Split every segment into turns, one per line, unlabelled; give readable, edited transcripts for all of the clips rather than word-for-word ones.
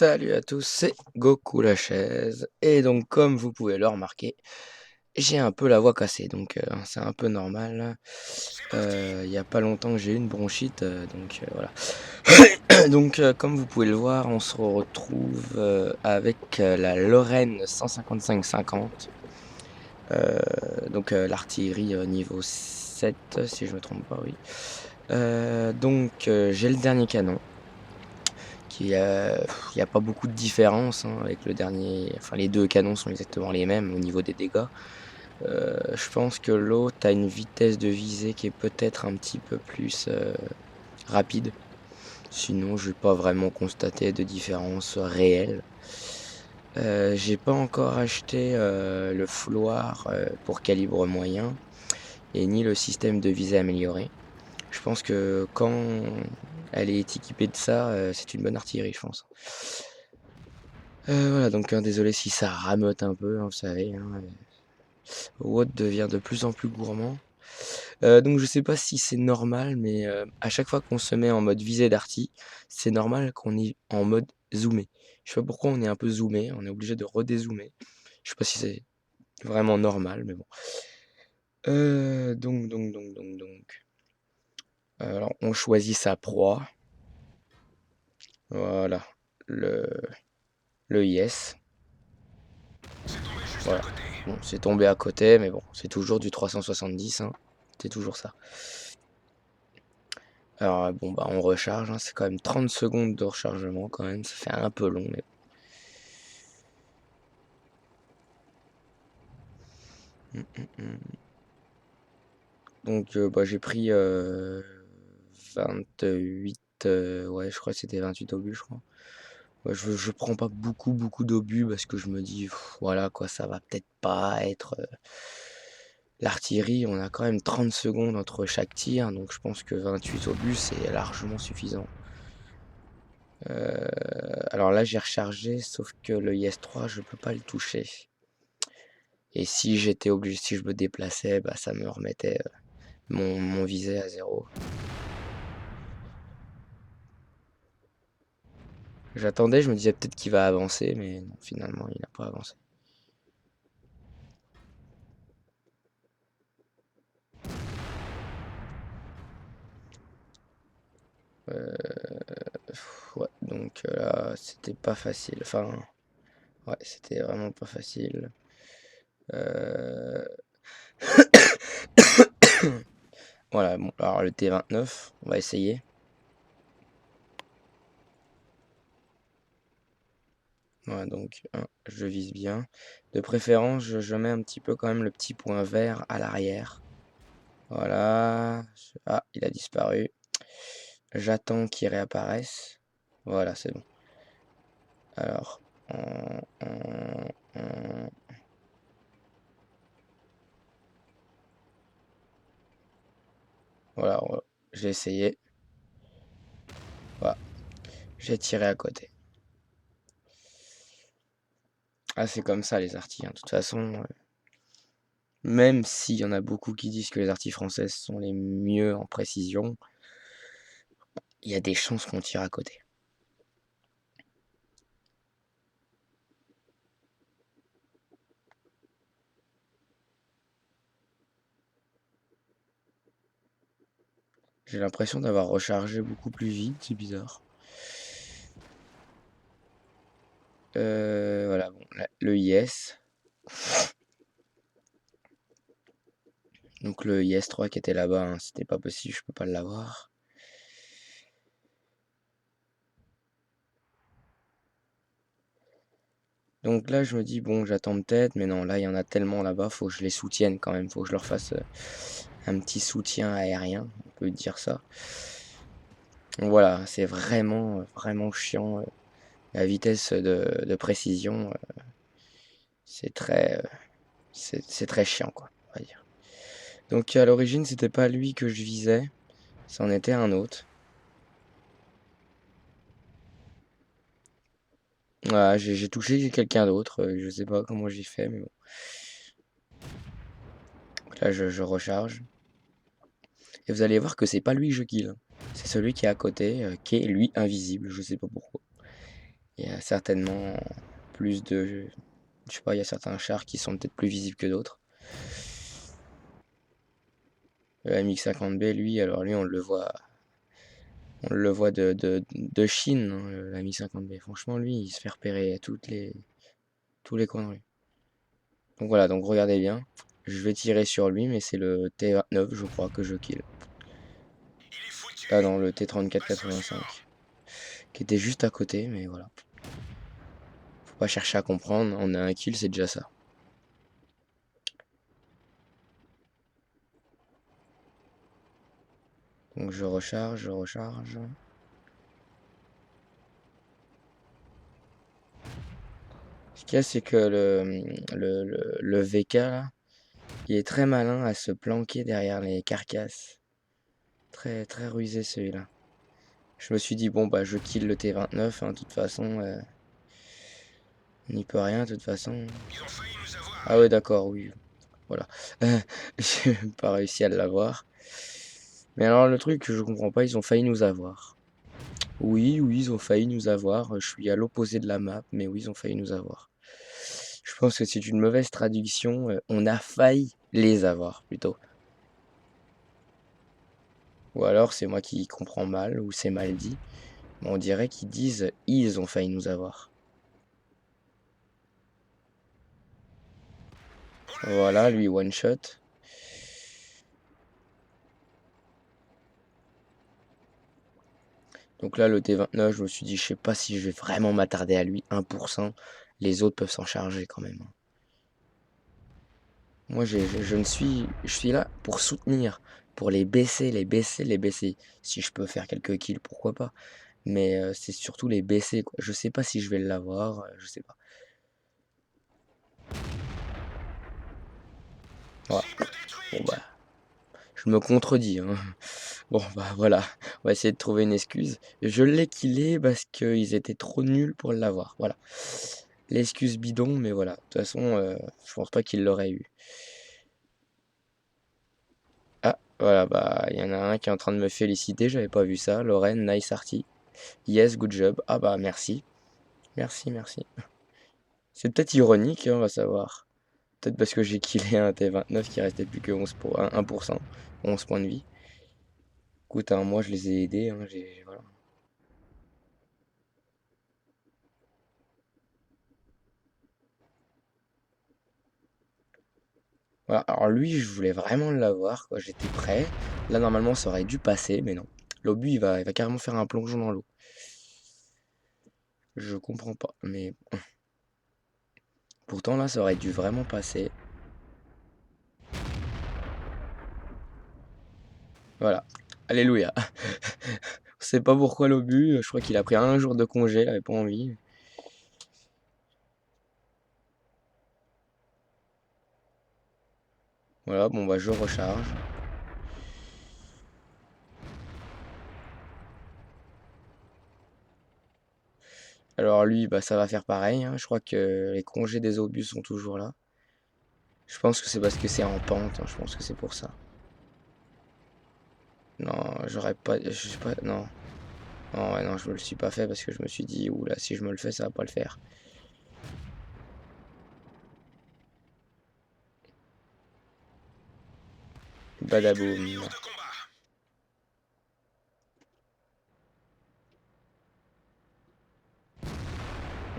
Salut à tous, c'est Goku la chaise. Et donc, comme vous pouvez le remarquer, j'ai un peu la voix cassée, donc c'est un peu normal. Il y a pas longtemps que j'ai eu une bronchite, donc voilà. Donc, comme vous pouvez le voir, on se retrouve avec la Lorraine 155-50. Donc, l'artillerie niveau 7, si je me trompe pas, oui. Donc, j'ai le dernier canon. Il y a pas beaucoup de différence, hein, avec le dernier. Enfin, les deux canons sont exactement les mêmes au niveau des dégâts. Je pense que l'autre a une vitesse de visée qui est peut-être un petit peu plus rapide. Sinon, j'ai pas vraiment constaté de différence réelle. J'ai pas encore acheté le fouloir pour calibre moyen et ni le système de visée amélioré. Je pense que quand elle est équipée de ça, c'est une bonne artillerie, je pense. Voilà, donc désolé si ça ramote un peu, hein, vous savez, hein, Watt devient de plus en plus gourmand. Donc je sais pas si c'est normal, mais à chaque fois qu'on se met en mode visée d'arty, c'est normal qu'on est en mode zoomé. Je sais pas pourquoi on est un peu zoomé, on est obligé de redézoomer. Je sais pas si c'est vraiment normal, mais bon. Donc. Alors on choisit sa proie. Voilà, le, le yes. Voilà. Bon, c'est tombé à côté, mais bon, c'est toujours du 370, hein. C'est toujours ça. Alors, bon, bah, on recharge, hein. C'est quand même 30 secondes de rechargement, quand même. Ça fait un peu long, mais bon. Donc, bah, j'ai pris 28, ouais, je crois que c'était 28 obus, je crois. Ouais, je prends pas beaucoup d'obus parce que je me dis, voilà, quoi, ça va peut-être pas être l'artillerie. On a quand même 30 secondes entre chaque tir, donc je pense que 28 obus, c'est largement suffisant. Alors là, j'ai rechargé, sauf que le IS-3, je peux pas le toucher. Et si j'étais obligé, si je me déplaçais, bah, ça me remettait mon visée à 0. J'attendais, je me disais peut-être qu'il va avancer, mais non, finalement, il n'a pas avancé. Ouais, donc là, c'était pas facile. Enfin, ouais, c'était vraiment pas facile. Euh, Voilà, bon, alors le T29, on va essayer. Voilà, donc je vise bien. De préférence, je mets un petit peu quand même le petit point vert à l'arrière. Voilà. Ah, il a disparu. J'attends qu'il réapparaisse. Voilà, c'est bon. Alors, voilà, j'ai essayé. Voilà, j'ai tiré à côté. Ah, c'est comme ça les artis, hein. De toute façon, même s'il y en a beaucoup qui disent que les artis françaises sont les mieux en précision, il y a des chances qu'on tire à côté. J'ai l'impression d'avoir rechargé beaucoup plus vite, c'est bizarre. Voilà, bon, le IS. Donc le IS-3 qui était là-bas, hein, c'était pas possible, je peux pas l'avoir. Donc là, je me dis, bon, j'attends peut-être, mais non, là, il y en a tellement là-bas, faut que je les soutienne quand même, faut que je leur fasse un petit soutien aérien, on peut dire ça. Donc voilà, c'est vraiment chiant. La vitesse de précision, c'est c'est très chiant, quoi, on va dire. Donc à l'origine, c'était pas lui que je visais, c'en était un autre. Voilà, j'ai touché quelqu'un d'autre, je sais pas comment j'ai fait, mais bon. Donc là, je recharge. Et vous allez voir que c'est pas lui que je kill, hein. C'est celui qui est à côté, qui est lui invisible, je sais pas pourquoi. Il y a certainement plus de... Je sais pas, il y a certains chars qui sont peut-être plus visibles que d'autres. Le MX-50B, lui, alors lui, on le voit de Chine, hein, le MX-50B. Franchement, lui, il se fait repérer à tous les coins de rue. Donc voilà, donc regardez bien. Je vais tirer sur lui, mais c'est le T-29, je crois, que je kill. Ah non, le T-34-85. Qui était juste à côté, mais voilà. Faut pas chercher à comprendre, on a un kill, c'est déjà ça. Donc je recharge, je recharge. Ce qu'il y a, c'est que le VK, là, il est très malin à se planquer derrière les carcasses. Très, très rusé celui-là. Je me suis dit, bon, bah, je kill le T-29, hein, de toute façon. On n'y peut rien, de toute façon. Ah ouais, d'accord, oui. Voilà. J'ai pas réussi à l'avoir. Mais alors, le truc que je comprends pas, ils ont failli nous avoir. Oui, oui, ils ont failli nous avoir. Je suis à l'opposé de la map, mais oui, ils ont failli nous avoir. Je pense que c'est une mauvaise traduction. On a failli les avoir, plutôt. Ou alors, c'est moi qui comprends mal, ou c'est mal dit. Mais on dirait qu'ils disent ils ont failli nous avoir. Voilà, lui, one shot. Donc là, le T-29, je me suis dit, je sais pas si je vais vraiment m'attarder à lui, 1%. Les autres peuvent s'en charger quand même, hein. Moi, je suis là pour soutenir, pour les baisser, les baisser, les baisser. Si je peux faire quelques kills, pourquoi pas. Mais c'est surtout les baisser, quoi. Je sais pas si je vais l'avoir, je sais pas. Voilà. Bon bah, je me contredis, hein. Bon bah voilà, on va essayer de trouver une excuse. Je l'ai killé parce qu'ils étaient trop nuls pour l'avoir. Voilà. L'excuse bidon, mais voilà. De toute façon, je pense pas qu'il l'aurait eu. Ah, voilà, bah, il y en a un qui est en train de me féliciter, j'avais pas vu ça. Lorraine, nice arty. Yes, good job. Ah bah, merci. Merci, merci. C'est peut-être ironique, hein, on va savoir. Peut-être parce que j'ai killé un T-29 qui restait plus que 1%, 11 points de vie. Écoute, hein, moi je les ai aidés, hein, voilà. Voilà, alors lui, je voulais vraiment l'avoir, quoi. J'étais prêt. Là, normalement, ça aurait dû passer, mais non. L'obus, il va carrément faire un plongeon dans l'eau. Je comprends pas, mais pourtant là, ça aurait dû vraiment passer. Voilà. Alléluia. Je sais pas pourquoi l'obus, je crois qu'il a pris un jour de congé, il avait pas envie. Voilà, bon bah je recharge. Alors lui, bah ça va faire pareil, hein. Je crois que les congés des obus sont toujours là. Je pense que c'est parce que c'est en pente, hein. Je pense que c'est pour ça. Non, j'aurais pas. Je sais pas. Non. Non, ouais, non, je me le suis pas fait parce que je me suis dit, oula, si je me le fais, ça va pas le faire. Badaboum.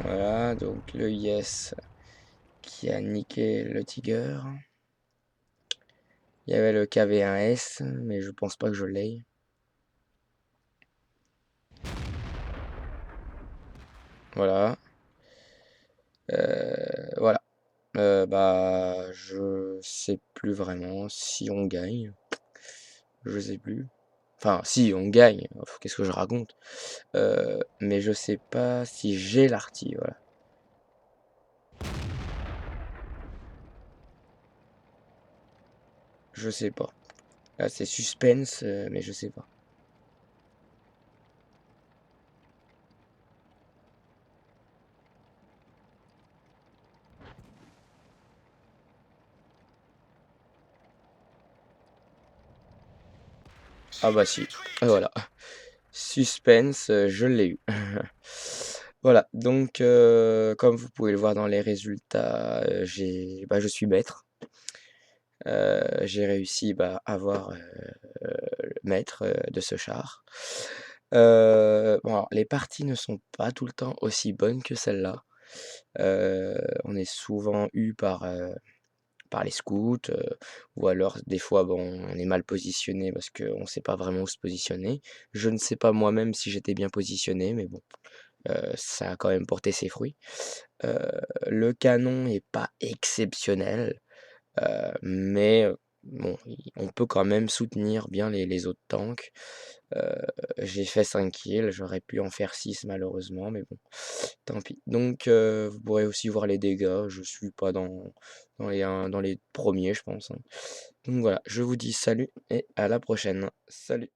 Voilà, donc le yes qui a niqué le Tiger. Il y avait le KV1S, mais je pense pas que je l'ai. Voilà. Voilà. Bah, je sais plus vraiment si on gagne. Je sais plus. Enfin, si, on gagne. Qu'est-ce que je raconte? Mais je sais pas si j'ai l'arty, voilà. Je sais pas. Là, c'est suspense, mais je sais pas. Ah bah si. Voilà. Suspense, je l'ai eu. Voilà, donc comme vous pouvez le voir dans les résultats, je suis maître. J'ai réussi, à avoir, le maître, de ce char. Bon alors les parties ne sont pas tout le temps aussi bonnes que celle-là. On est souvent eu par les scouts, ou alors des fois, bon, on est mal positionné parce qu'on ne sait pas vraiment où se positionner. Je ne sais pas moi-même si j'étais bien positionné, mais bon, ça a quand même porté ses fruits. Heu, le canon est pas exceptionnel, mais bon, on peut quand même soutenir bien les autres tanks. Heu, j'ai fait 5 kills, j'aurais pu en faire 6 malheureusement, mais bon, tant pis. Donc vous pourrez aussi voir les dégâts, je suis pas dans les premiers je pense, hein. Donc voilà, je vous dis salut et à la prochaine. Salut.